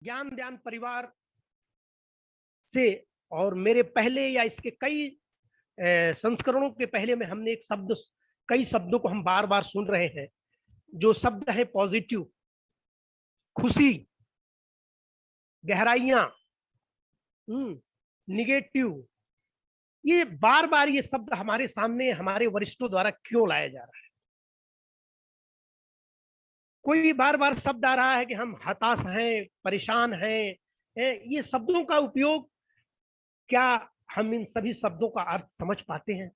ज्ञान ध्यान परिवार से और मेरे पहले या इसके कई संस्करणों के पहले में हमने एक शब्द, कई शब्दों को हम बार बार सुन रहे हैं। जो शब्द है पॉजिटिव, खुशी, गहराइयां, निगेटिव, ये बार बार ये शब्द हमारे सामने हमारे वरिष्ठों द्वारा क्यों लाया जा रहा है? कोई बार बार शब्द आ रहा है कि हम हताश हैं, परेशान हैं। ये शब्दों का उपयोग, क्या हम इन सभी शब्दों का अर्थ समझ पाते हैं?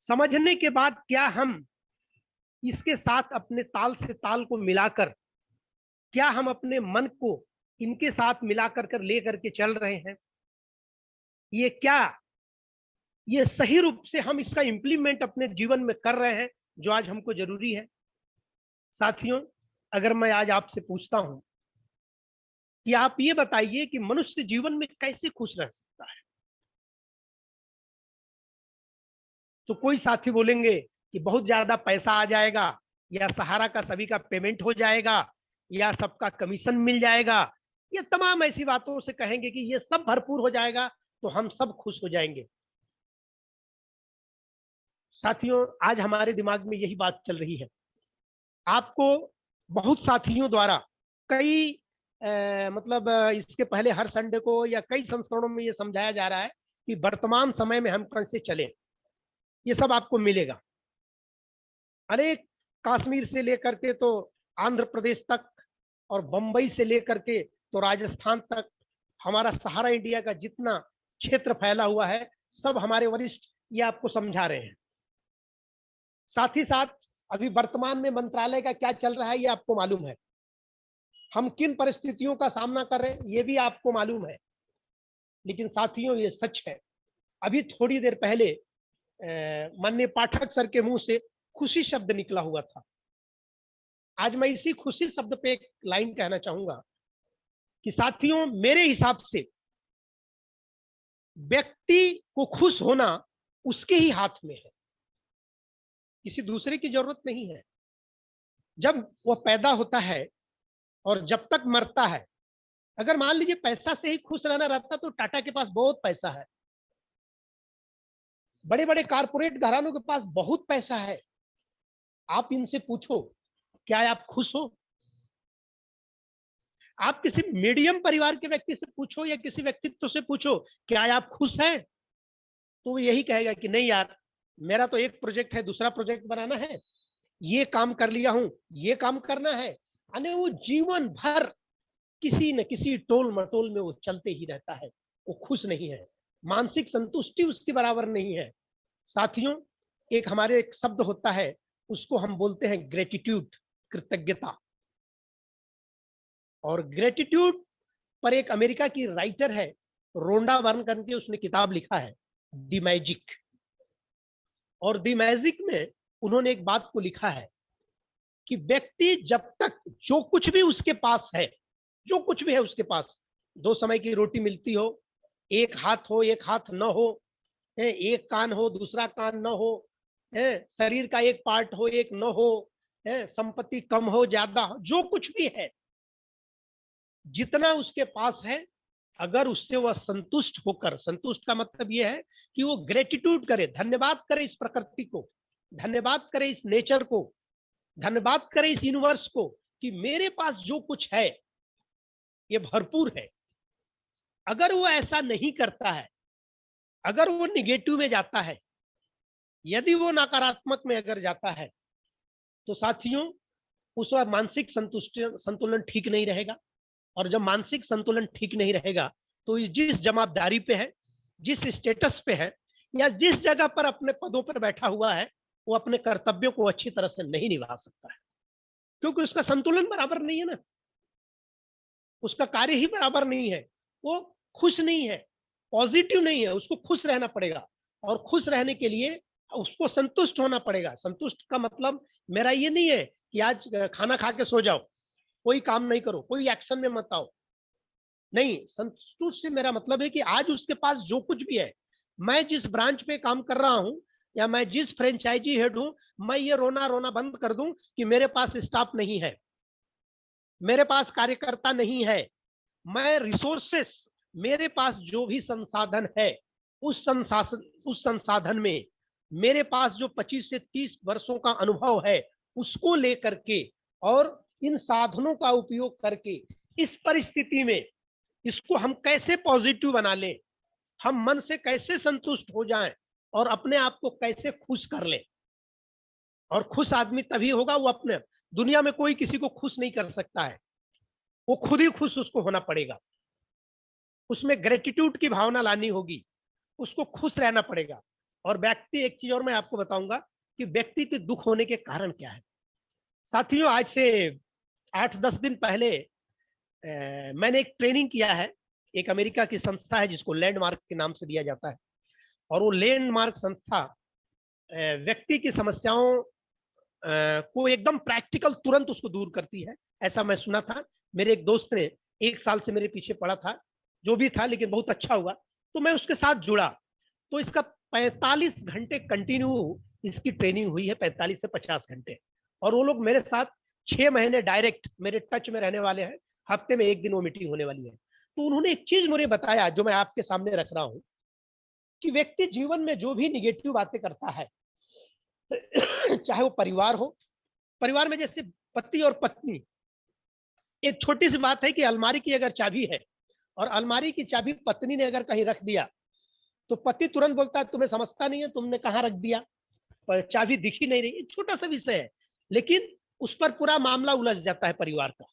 समझने के बाद क्या हम इसके साथ अपने ताल से ताल को मिलाकर, क्या हम अपने मन को इनके साथ मिलाकर कर लेकर के चल रहे हैं? ये क्या, ये सही रूप से हम इसका इंप्लीमेंट अपने जीवन में कर रहे हैं, जो आज हमको जरूरी है? साथियों, अगर मैं आज आपसे पूछता हूं कि आप ये बताइए कि मनुष्य जीवन में कैसे खुश रह सकता है, तो कोई साथी बोलेंगे कि बहुत ज्यादा पैसा आ जाएगा, या सहारा का सभी का पेमेंट हो जाएगा, या सबका कमीशन मिल जाएगा, ये तमाम ऐसी बातों से कहेंगे कि ये सब भरपूर हो जाएगा तो हम सब खुश हो जाएंगे। साथियों, आज हमारे दिमाग में यही बात चल रही है। आपको बहुत साथियों द्वारा कई इसके पहले हर संडे को या कई संस्करणों में ये समझाया जा रहा है कि वर्तमान समय में हम कैसे चलें। ये सब आपको मिलेगा। अनेक, कश्मीर से लेकर के तो आंध्र प्रदेश तक, और बंबई से लेकर के तो राजस्थान तक, हमारा सहारा इंडिया का जितना क्षेत्र फैला हुआ है, सब हमारे वरिष्ठ ये आपको समझा रहे हैं। साथ ही साथ अभी वर्तमान में मंत्रालय का क्या चल रहा है ये आपको मालूम है। हम किन परिस्थितियों का सामना कर रहे हैं ये भी आपको मालूम है। लेकिन साथियों, ये सच है, अभी थोड़ी देर पहले माननीय पाठक सर के मुंह से खुशी शब्द निकला हुआ था। आज मैं इसी खुशी शब्द पे एक लाइन कहना चाहूंगा कि साथियों, मेरे हिसाब से व्यक्ति को खुश होना उसके ही हाथ में है, किसी दूसरे की जरूरत नहीं है। जब वह पैदा होता है और जब तक मरता है, अगर मान लीजिए पैसा से ही खुश रहना रहता तो टाटा के पास बहुत पैसा है, बड़े बड़े कारपोरेट घरानों के पास बहुत पैसा है, आप इनसे पूछो क्या आप खुश हो? आप किसी मीडियम परिवार के व्यक्ति से पूछो या किसी व्यक्तित्व से पूछो क्या आप खुश हैं, तो वो यही कहेगा कि नहीं यार, मेरा तो एक प्रोजेक्ट है, दूसरा प्रोजेक्ट बनाना है, ये काम कर लिया हूं, ये काम करना है। यानी वो जीवन भर किसी न किसी टोल मटोल में वो चलते ही रहता है, वो खुश नहीं है, मानसिक संतुष्टि उसके बराबर नहीं है। साथियों, एक हमारे एक शब्द होता है, उसको हम बोलते हैं ग्रेटिट्यूड, कृतज्ञता। और ग्रेटिट्यूड पर एक अमेरिका की राइटर है रोंडा बर्न करके, उसने किताब लिखा है द मैजिक। और द मैजिक में उन्होंने एक बात को लिखा है कि व्यक्ति जब तक जो कुछ भी उसके पास है, जो कुछ भी है उसके पास, 2 समय की रोटी मिलती हो, एक हाथ हो एक हाथ न हो, एक कान हो दूसरा कान न हो, शरीर का एक पार्ट हो एक न हो, संपत्ति कम हो ज्यादा हो, जो कुछ भी है, जितना उसके पास है, अगर उससे वह संतुष्ट होकर, संतुष्ट का मतलब यह है कि वो ग्रेटिट्यूड करे, धन्यवाद करे इस प्रकृति को, धन्यवाद करे इस नेचर को, धन्यवाद करे इस यूनिवर्स को कि मेरे पास जो कुछ है ये भरपूर है। अगर वो ऐसा नहीं करता है, अगर वो निगेटिव में जाता है, यदि वो नकारात्मक में अगर जाता है, तो साथियों उस वक्त मानसिक संतुलन ठीक नहीं रहेगा। और जब मानसिक संतुलन ठीक नहीं रहेगा, तो जिस जवाबदारी पे है, जिस स्टेटस पे है, या जिस जगह पर अपने पदों पर बैठा हुआ है, वो अपने कर्तव्यों को अच्छी तरह से नहीं निभा सकता है, क्योंकि उसका संतुलन बराबर नहीं है ना, उसका कार्य ही बराबर नहीं है, वो खुश नहीं है, पॉजिटिव नहीं है। उसको खुश रहना पड़ेगा, और खुश रहने के लिए उसको संतुष्ट होना पड़ेगा। संतुष्ट का मतलब मेरा ये नहीं है कि आज खाना खा के सो जाओ, कोई काम नहीं करो, कोई एक्शन में मत आओ, नहीं। संतुष्ट से मेरा मतलब है कि आज उसके पास जो कुछ भी है, मैं जिस ब्रांच पे काम कर रहा हूं, या मैं जिस फ्रेंचाइजी हेड हूं, मैं ये रोना रोना बंद कर दूं कि मेरे पास स्टाफ नहीं है। मेरे पास कार्यकर्ता नहीं है, मैं रिसोर्सेस, मेरे पास जो भी संसाधन है उस संसाधन में मेरे पास जो 25 से 30 वर्षों का अनुभव है उसको लेकर के और इन साधनों का उपयोग करके इस परिस्थिति में इसको हम कैसे पॉजिटिव बना लें, हम मन से कैसे संतुष्ट हो जाएं और अपने आप को कैसे खुश कर लें। और खुश आदमी तभी होगा, वो अपने, दुनिया में कोई किसी को खुश नहीं कर सकता है, वो खुद ही खुश उसको होना पड़ेगा। उसमें ग्रेटिट्यूड की भावना लानी होगी, उसको खुश रहना पड़ेगा। और व्यक्ति, एक चीज और मैं आपको बताऊंगा कि व्यक्ति के दुख होने के कारण क्या है। साथियों, आज से 8-10 दिन पहले मैंने एक ट्रेनिंग किया है। एक अमेरिका की संस्था है जिसको लैंडमार्क के नाम से दिया जाता है, और वो लैंडमार्क संस्था व्यक्ति की समस्याओं को एकदम प्रैक्टिकल तुरंत उसको दूर करती है, ऐसा मैं सुना था। मेरे एक दोस्त ने 1 साल से मेरे पीछे पड़ा था, जो भी था, लेकिन बहुत अच्छा हुआ, तो मैं उसके साथ जुड़ा। तो इसका 45 घंटे कंटिन्यू इसकी ट्रेनिंग हुई है, 45 से 50 घंटे। और वो लोग मेरे साथ 6 महीने डायरेक्ट मेरे टच में रहने वाले हैं, हफ्ते में 1 दिन वो मीटिंग होने वाली है। तो उन्होंने एक चीज मुझे बताया जो मैं आपके सामने रख रहा हूं, कि व्यक्ति जीवन में जो भी निगेटिव बातें करता है, चाहे वो परिवार हो, परिवार में जैसे पति और पत्नी, एक छोटी सी बात है कि अलमारी की अगर चाबी है और अलमारी की चाबी पत्नी ने अगर कहीं रख दिया, तो पति तुरंत बोलता है तुम्हें समझता नहीं है, तुमने कहाँ रख दिया, पर चाबी दिख ही नहीं रही। छोटा सा विषय है, लेकिन उस पर पूरा मामला उलझ जाता है परिवार का,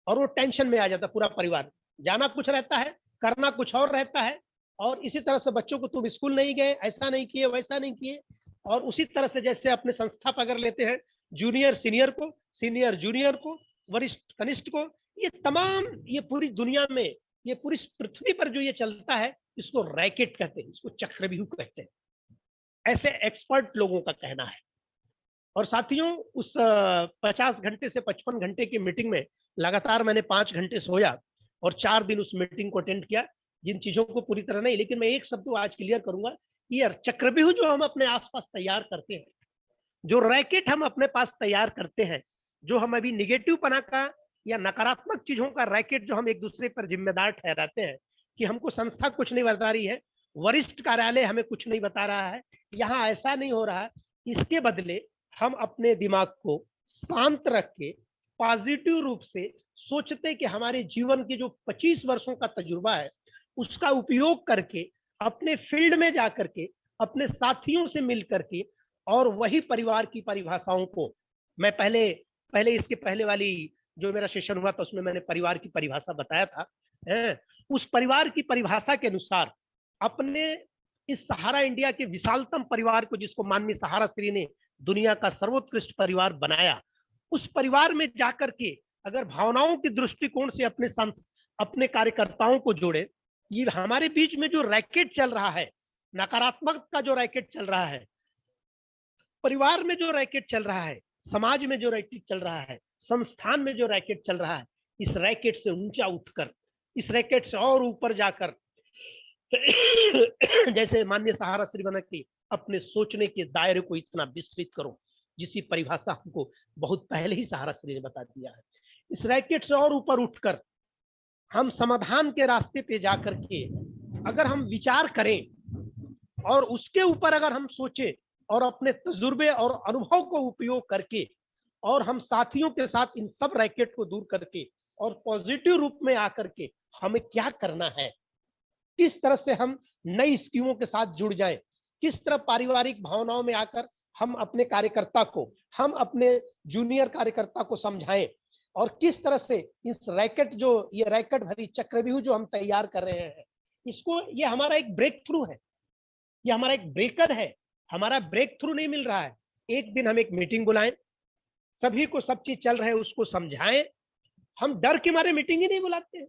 और वो टेंशन में आ जाता है पूरा परिवार। जाना कुछ रहता है, करना कुछ और रहता है। और इसी तरह से बच्चों को तुम स्कूल नहीं गए, ऐसा नहीं किए, वैसा नहीं किए। और उसी तरह से जैसे अपने संस्था पकड़ लेते हैं, जूनियर सीनियर को, सीनियर जूनियर को, वरिष्ठ कनिष्ठ को, ये तमाम, ये पूरी दुनिया में, ये पूरी पृथ्वी पर जो ये चलता है, इसको रैकेट कहते हैं, इसको चक्रव्यूह कहते हैं, ऐसे एक्सपर्ट लोगों का कहना है। और साथियों, उस 50 घंटे से 55 घंटे की मीटिंग में लगातार मैंने 5 घंटे सोया और 4 दिन उस मीटिंग को अटेंड किया। जिन चीजों को पूरी तरह नहीं, लेकिन मैं एक शब्द आज क्लियर करूंगा, ये चक्रव्यूह जो हम अपने आसपास तैयार करते हैं, जो रैकेट हम अपने पास तैयार करते हैं, जो हम अभी निगेटिव पना का या नकारात्मक चीजों का रैकेट जो हम एक दूसरे पर जिम्मेदार ठहराते हैं, कि हमको संस्था कुछ नहीं बता रही है, वरिष्ठ कार्यालय हमें कुछ नहीं बता रहा है, यहाँ ऐसा नहीं हो रहा है, इसके बदले हम अपने दिमाग को शांत रख के पॉजिटिव रूप से सोचते कि हमारे जीवन के जो 25 वर्षों का तजुर्बा है उसका उपयोग करके अपने फील्ड में जाकर के अपने साथियों से मिल करके, और वही परिवार की परिभाषाओं को, मैं पहले पहले इसके पहले वाली जो मेरा सेशन हुआ था उसमें मैंने परिवार की परिभाषा बताया था, उस परिवार की परिभाषा के अनुसार अपने इस सहारा इंडिया के विशालतम परिवार को, जिसको माननीय सहारा श्री ने दुनिया का सर्वोत्कृष्ट परिवार बनाया, उस परिवार में जाकर के अगर भावनाओं के दृष्टिकोण से अपने कार्यकर्ताओं को जोड़े, ये हमारे बीच में जो रैकेट चल रहा है, नकारात्मक का जो रैकेट चल रहा है, परिवार में जो रैकेट चल रहा है, समाज में जो रैकेट चल रहा है, संस्थान में जो रैकेट चल रहा है, इस रैकेट से ऊंचा उठकर, इस रैकेट से और ऊपर जाकर, जैसे माननीय सहारा श्री बना की अपने सोचने के दायरे को इतना विस्तृत करो, जिसकी परिभाषा हमको बहुत पहले ही सहारा श्री ने बता दिया है। इस रैकेट से और ऊपर उठकर हम समाधान के रास्ते पे जाकर के अगर हम विचार करें और उसके ऊपर अगर हम सोचे और अपने तजुर्बे और अनुभव को उपयोग करके, और हम साथियों के साथ इन सब रैकेट को दूर करके और पॉजिटिव रूप में आकर के हमें क्या करना है, किस तरह से हम नई स्कीमों के साथ जुड़ जाएं, किस तरह पारिवारिक भावनाओं में आकर हम अपने कार्यकर्ता को, हम अपने जूनियर कार्यकर्ता को समझाएं, और किस तरह से इस रैकेट, जो ये रैकेट भरी चक्रव्यूह जो हम तैयार कर रहे हैं, इसको, ये हमारा एक ब्रेक थ्रू है, ये हमारा एक ब्रेकर है। हमारा ब्रेक थ्रू नहीं मिल रहा है। एक दिन हम एक मीटिंग बुलाएं, सभी को सब चीज चल रहा है उसको समझाएं। हम डर के मारे मीटिंग ही नहीं बुलाते हैं,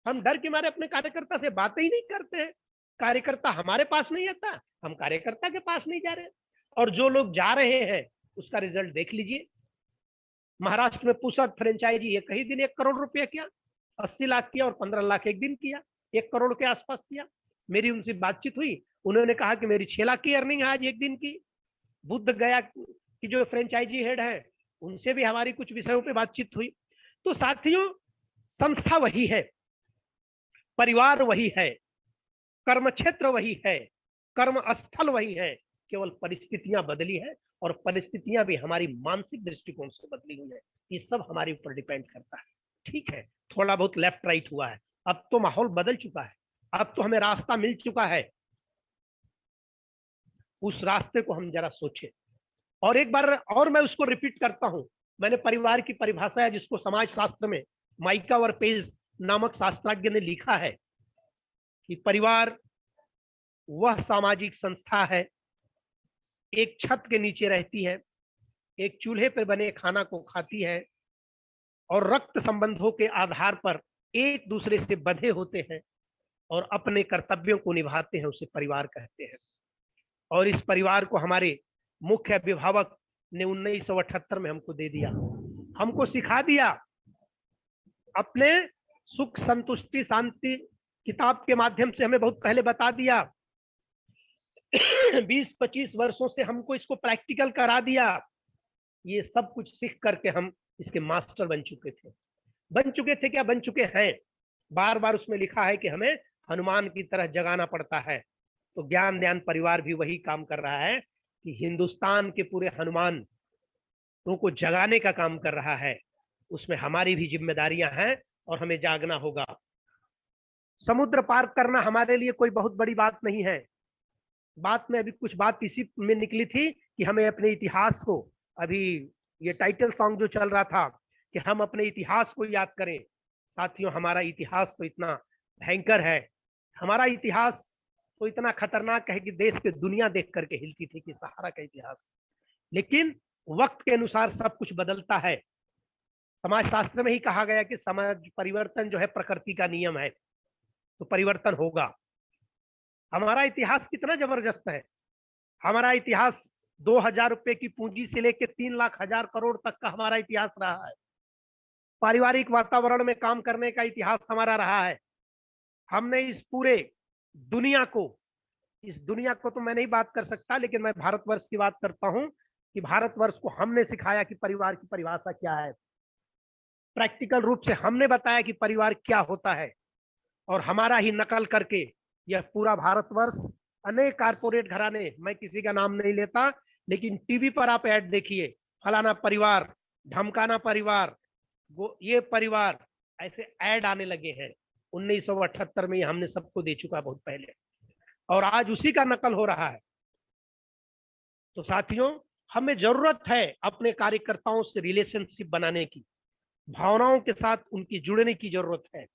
हम डर के मारे अपने कार्यकर्ता से बातें ही नहीं करते हैं। कार्यकर्ता हमारे पास नहीं आता, हम कार्यकर्ता के पास नहीं जा रहे। और जो लोग जा रहे हैं उसका रिजल्ट देख लीजिए। महाराष्ट्र में पुसद फ्रेंचाइजी एक ही दिन 1 करोड़ रुपया किया, 80 लाख किया और 15 लाख एक दिन किया, 1 करोड़ के आसपास किया। मेरी उनसे बातचीत हुई, उन्होंने कहा कि मेरी 6 लाख की अर्निंग आज एक दिन की। बुद्ध गया की जो फ्रेंचाइजी हेड है उनसे भी हमारी कुछ विषयों पे बातचीत हुई। तो साथियों, संस्था वही है, परिवार वही है, कर्म क्षेत्र वही है, कर्म स्थल वही है, केवल परिस्थितियां बदली है, और परिस्थितियां भी हमारी मानसिक दृष्टिकोण से बदली हुई है। ये सब हमारे ऊपर डिपेंड करता है। ठीक है, थोड़ा बहुत लेफ्ट राइट हुआ है, अब तो माहौल बदल चुका है, अब तो हमें रास्ता मिल चुका है, उस रास्ते को हम जरा सोचें। और एक बार और मैं उसको रिपीट करता हूं, मैंने परिवार की परिभाषा है जिसको समाज शास्त्र में माइका और पेज नामक शास्त्रज्ञ ने लिखा है कि परिवार वह सामाजिक संस्था है, एक छत के नीचे रहती है, एक चूल्हे पर बने खाना को खाती है, और रक्त संबंधों के आधार पर एक दूसरे से बंधे होते हैं और अपने कर्तव्यों को निभाते हैं, उसे परिवार कहते हैं। और इस परिवार को हमारे मुख्य अभिभावक ने 1978 में हमको दे दिया, हमको सिखा दिया, अपने सुख संतुष्टि शांति किताब के माध्यम से हमें बहुत पहले बता दिया। 20-25 वर्षों से हमको इसको प्रैक्टिकल करा दिया। ये सब कुछ सीख करके हम इसके मास्टर बन चुके थे। बन चुके थे क्या, बन चुके हैं। बार बार उसमें लिखा है कि हमें हनुमान की तरह जगाना पड़ता है। तो ज्ञान ध्यान परिवार भी वही काम कर रहा है कि हिंदुस्तान के पूरे हनुमान को जगाने का काम कर रहा है। उसमें हमारी भी जिम्मेदारियां हैं और हमें जागना होगा। समुद्र पार करना हमारे लिए कोई बहुत बड़ी बात नहीं है। बात में अभी कुछ बात इसी में निकली थी कि हमें अपने इतिहास को, अभी ये टाइटल सॉन्ग जो चल रहा था कि हम अपने इतिहास को याद करें। साथियों, हमारा इतिहास तो इतना भयंकर है, हमारा इतिहास तो इतना खतरनाक है कि देश पे दुनिया देख करके हिलती थी कि सहारा का इतिहास। लेकिन वक्त के अनुसार सब कुछ बदलता है। समाज शास्त्र में ही कहा गया कि समाज परिवर्तन जो है प्रकृति का नियम है, तो परिवर्तन होगा। हमारा इतिहास कितना जबरदस्त है। हमारा इतिहास 2000 रुपए की पूंजी से लेकर 3,00,000 करोड़ तक का हमारा इतिहास रहा है। पारिवारिक वातावरण में काम करने का इतिहास हमारा रहा है। हमने इस पूरे दुनिया को, इस दुनिया को तो मैं नहीं बात कर सकता, लेकिन मैं भारतवर्ष की बात करता हूं कि भारतवर्ष को हमने सिखाया कि परिवार की परिभाषा क्या है। प्रैक्टिकल रूप से हमने बताया कि परिवार क्या होता है, और हमारा ही नकल करके यह पूरा भारतवर्ष, अनेक कारपोरेट घराने, मैं किसी का नाम नहीं लेता, लेकिन टीवी पर आप ऐड देखिए, फलाना परिवार, ढमकाना परिवार, वो ये परिवार, ऐसे ऐड आने लगे हैं। 1978 में हमने सबको दे चुका बहुत पहले, और आज उसी का नकल हो रहा है। तो साथियों, हमें जरूरत है अपने कार्यकर्ताओं से रिलेशनशिप बनाने की, भावनाओं के साथ उनकी जुड़ने की जरूरत है।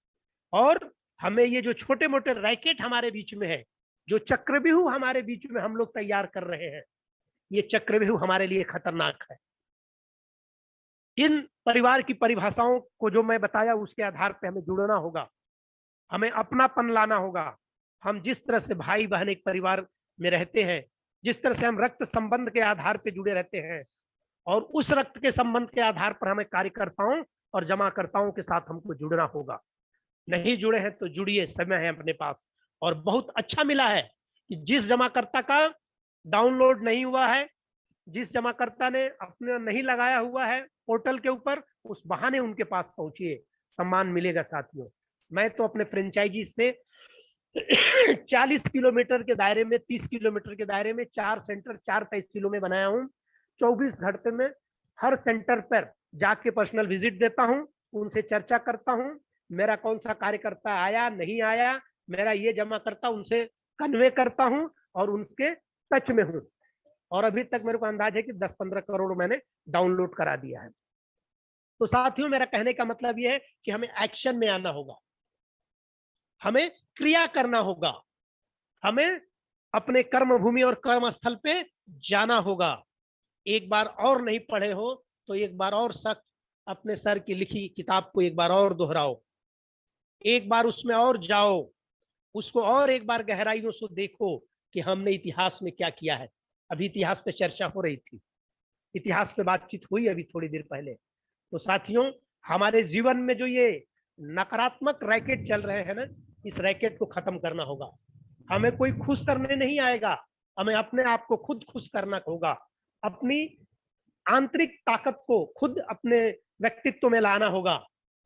और हमें ये जो छोटे मोटे रैकेट हमारे बीच में है, जो चक्रव्यूह हमारे बीच में हम लोग तैयार कर रहे हैं, ये चक्रव्यूह हमारे लिए खतरनाक है। इन परिवार की परिभाषाओं को जो मैं बताया उसके आधार पे हमें जुड़ना होगा, हमें अपनापन लाना होगा। हम जिस तरह से भाई बहन एक परिवार में रहते हैं, जिस तरह से हम रक्त संबंध के आधार पे जुड़े रहते हैं, और उस रक्त के संबंध के आधार पर हमें कार्यकर्ताओं और जमाकर्ताओं के साथ हमको जुड़ना होगा। नहीं जुड़े हैं तो जुड़िए, समय है अपने पास। और बहुत अच्छा मिला है कि जिस जमाकर्ता का डाउनलोड नहीं हुआ है, जिस जमाकर्ता ने अपने नहीं लगाया हुआ है पोर्टल के ऊपर, उस बहाने उनके पास पहुंचिए, सम्मान मिलेगा साथियों। मैं तो अपने फ्रेंचाइजी से 40 किलोमीटर के दायरे में, 30 किलोमीटर के दायरे में 4 सेंटर 4 तहसीलों में बनाया हूं। 24 घंटे में हर सेंटर पर जाके पर्सनल विजिट देता हूं, उनसे चर्चा करता हूं, मेरा कौन सा कार्यकर्ता आया नहीं आया, मेरा ये जमा करता, उनसे कन्वे करता हूं और उनके टच में हूं। और अभी तक मेरे को अंदाज है कि 10-15 करोड़ मैंने डाउनलोड करा दिया है। तो साथियों, मेरा कहने का मतलब यह है कि हमें एक्शन में आना होगा, हमें क्रिया करना होगा, हमें अपने कर्म भूमि और कर्म स्थल पे जाना होगा। एक बार और नहीं पढ़े हो तो एक बार और सक अपने सर की लिखी किताब को एक बार और दोहराओ, एक बार उसमें और जाओ, उसको और एक बार गहराइयों से देखो कि हमने इतिहास में क्या किया है। अभी इतिहास पे चर्चा हो रही थी, इतिहास पे बातचीत हुई अभी थोड़ी देर पहले। तो साथियों, हमारे जीवन में जो ये नकारात्मक रैकेट चल रहे हैं ना, इस रैकेट को खत्म करना होगा। हमें कोई खुश करने नहीं आएगा, हमें अपने आप को खुद खुश करना होगा, अपनी आंतरिक ताकत को खुद अपने व्यक्तित्व में लाना होगा।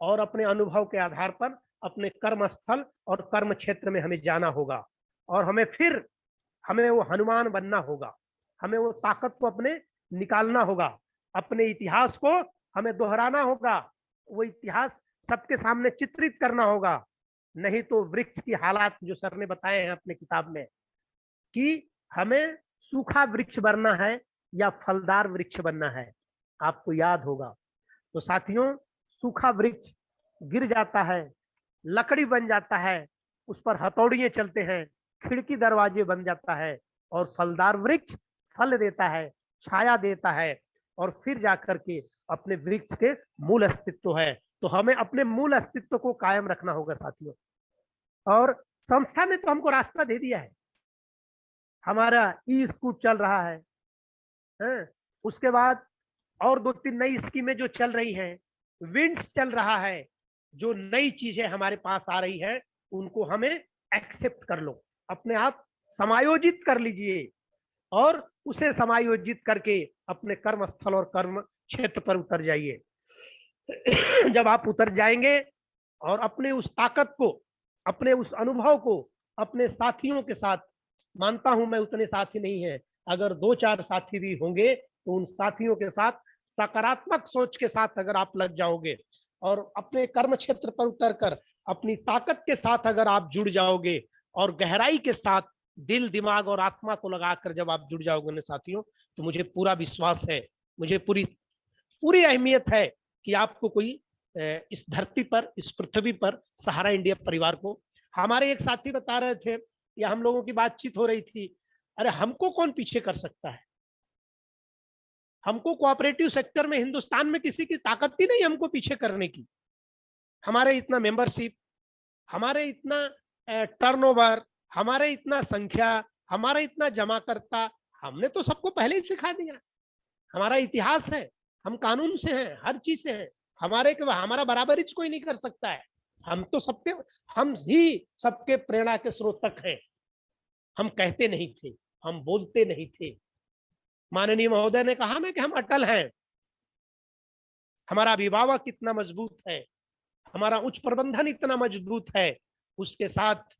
और अपने अनुभव के आधार पर अपने कर्म स्थल और कर्म क्षेत्र में हमें जाना होगा और हमें वो हनुमान बनना होगा, हमें वो ताकत को अपने निकालना होगा, अपने इतिहास को हमें दोहराना होगा, वो इतिहास सबके सामने चित्रित करना होगा। नहीं तो वृक्ष की हालात जो सर ने बताए हैं अपने किताब में कि हमें सूखा वृक्ष बनना है या फलदार वृक्ष बनना है, आपको याद होगा। तो साथियों, सूखा वृक्ष गिर जाता है, लकड़ी बन जाता है, उस पर हथौड़ियां चलते हैं, खिड़की दरवाजे बन जाता है, और फलदार वृक्ष फल देता है, छाया देता है, और फिर जाकर के अपने वृक्ष के मूल अस्तित्व है। तो हमें अपने मूल अस्तित्व को कायम रखना होगा साथियों। और संस्था ने तो हमको रास्ता दे दिया है, हमारा ई स्कूल चल रहा है? उसके बाद और 2-3 नई स्कीमें जो चल रही हैं, विंड्स चल रहा है, जो नई चीजें हमारे पास आ रही है उनको हमें एक्सेप्ट कर लो, अपने आप समायोजित कर लीजिए और उसे समायोजित करके अपने कर्म स्थल और कर्म क्षेत्र पर उतर जाइए। जब आप उतर जाएंगे और अपने उस ताकत को, अपने उस अनुभव को अपने साथियों के साथ, मानता हूं मैं उतने साथी नहीं है, अगर 2-4 साथी भी होंगे तो उन साथियों के साथ सकारात्मक सोच के साथ अगर आप लग जाओगे और अपने कर्म क्षेत्र पर उतरकर अपनी ताकत के साथ अगर आप जुड़ जाओगे और गहराई के साथ दिल, दिमाग और आत्मा को लगाकर जब आप जुड़ जाओगे ना साथियों, तो मुझे पूरा विश्वास है, मुझे पूरी पूरी अहमियत है कि आपको कोई इस धरती पर, इस पृथ्वी पर सहारा इंडिया परिवार को, हमारे एक साथी बता रहे थे या हम लोगों की बातचीत हो रही थी, अरे हमको कौन पीछे कर सकता है, हमको कोऑपरेटिव सेक्टर में हिंदुस्तान में किसी की ताकत ही नहीं हमको पीछे करने की। हमारे इतना मेंबरशिप, हमारे इतना टर्नओवर, हमारे इतना संख्या, हमारा इतना जमाकर्ता, हमने तो सबको पहले ही सिखा दिया। हमारा इतिहास है, हम कानून से हैं, हर चीज से हैं, हमारा बराबरी कोई नहीं कर सकता है। हम तो हम ही सबके प्रेरणा के स्रोतक हैं। हम कहते नहीं थे, हम बोलते नहीं थे। माननीय महोदय ने कहा ना कि हम अटल हैं। हमारा अभिभावक इतना मजबूत है, हमारा उच्च प्रबंधन इतना मजबूत है, उसके साथ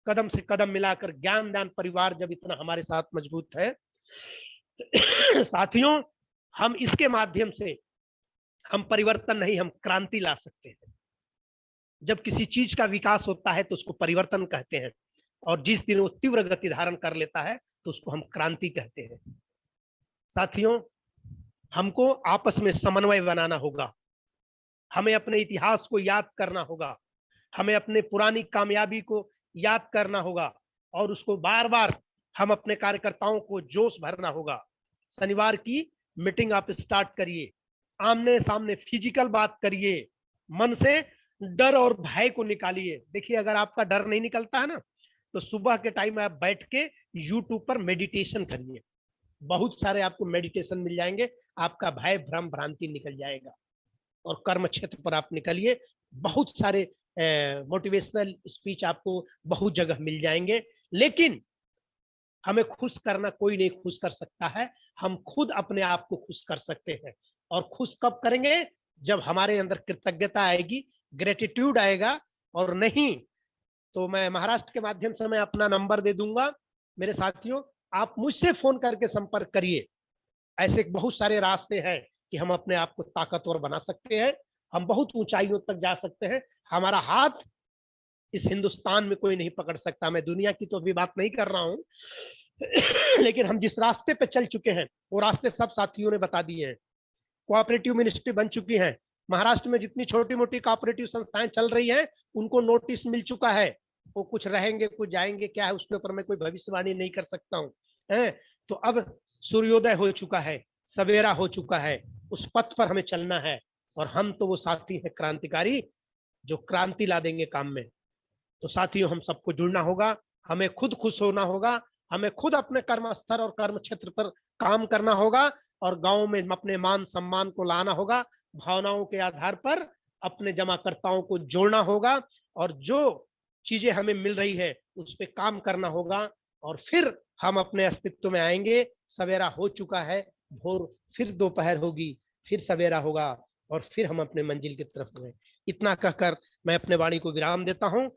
कदम से कदम मिलाकर ज्ञानदान परिवार जब इतना हमारे साथ मजबूत है, साथियों, हम इसके माध्यम से हम परिवर्तन नहीं, हम क्रांति ला सकते हैं। जब किसी चीज का विकास होता है तो उसको परिवर्तन कहते हैं, और जिस दिन वो तीव्र गति धारण कर लेता है तो उसको हम क्रांति कहते हैं। साथियों, हमको आपस में समन्वय बनाना होगा, हमें अपने इतिहास को याद करना होगा, हमें अपने पुरानी कामयाबी को याद करना होगा और उसको बार बार हम अपने कार्यकर्ताओं को जोश भरना होगा। शनिवार की मीटिंग आप स्टार्ट करिए, आमने सामने फिजिकल बात करिए, मन से डर और भय को निकालिए। देखिए, अगर आपका डर नहीं निकलता है ना, तो सुबह के टाइम आप बैठ के यूट्यूब पर मेडिटेशन करिए, बहुत सारे आपको मेडिटेशन मिल जाएंगे, आपका भय भ्रम भ्रांति निकल जाएगा। और कर्म क्षेत्र पर आप निकलिए, बहुत सारे मोटिवेशनल स्पीच आपको बहुत जगह मिल जाएंगे। लेकिन हमें खुश करना कोई नहीं खुश कर सकता है, हम खुद अपने आप को खुश कर सकते हैं। और खुश कब करेंगे? जब हमारे अंदर कृतज्ञता आएगी, ग्रेटिट्यूड आएगा। और नहीं तो मैं महाराष्ट्र के माध्यम से मैं अपना नंबर दे दूंगा, मेरे साथियों, आप मुझसे फोन करके संपर्क करिए। ऐसे बहुत सारे रास्ते हैं कि हम अपने आप को ताकतवर बना सकते हैं, हम बहुत ऊंचाइयों तक जा सकते हैं। हमारा हाथ इस हिंदुस्तान में कोई नहीं पकड़ सकता। मैं दुनिया की तो अभी बात नहीं कर रहा हूं, लेकिन हम जिस रास्ते पे चल चुके हैं वो रास्ते सब साथियों ने बता दिए हैं। कोऑपरेटिव मिनिस्ट्री बन चुकी है, महाराष्ट्र में जितनी छोटी मोटी कोऑपरेटिव संस्थाएं चल रही हैं उनको नोटिस मिल चुका है। वो कुछ रहेंगे कुछ जाएंगे, क्या है उसके ऊपर मैं कोई भविष्यवाणी नहीं कर सकता हूँ। तो अब सूर्योदय हो चुका है, सवेरा हो चुका है, उस पथ पर हमें चलना है। और हम तो वो साथी हैं क्रांतिकारी जो क्रांति ला देंगे काम में। तो साथियों, हम सबको जुड़ना होगा, हमें खुद खुश होना होगा, हमें खुद अपने कर्म स्तर और कर्म क्षेत्र पर काम करना होगा और गांव में अपने मान सम्मान को लाना होगा। भावनाओं के आधार पर अपने जमाकर्ताओं को जोड़ना होगा और जो चीजें हमें मिल रही है उस पर काम करना होगा। और फिर हम अपने अस्तित्व में आएंगे। सवेरा हो चुका है, भोर फिर दोपहर होगी, फिर सवेरा होगा। और फिर हम अपने मंजिल की तरफ गए। इतना कहकर मैं अपने वाणी को विराम देता हूं।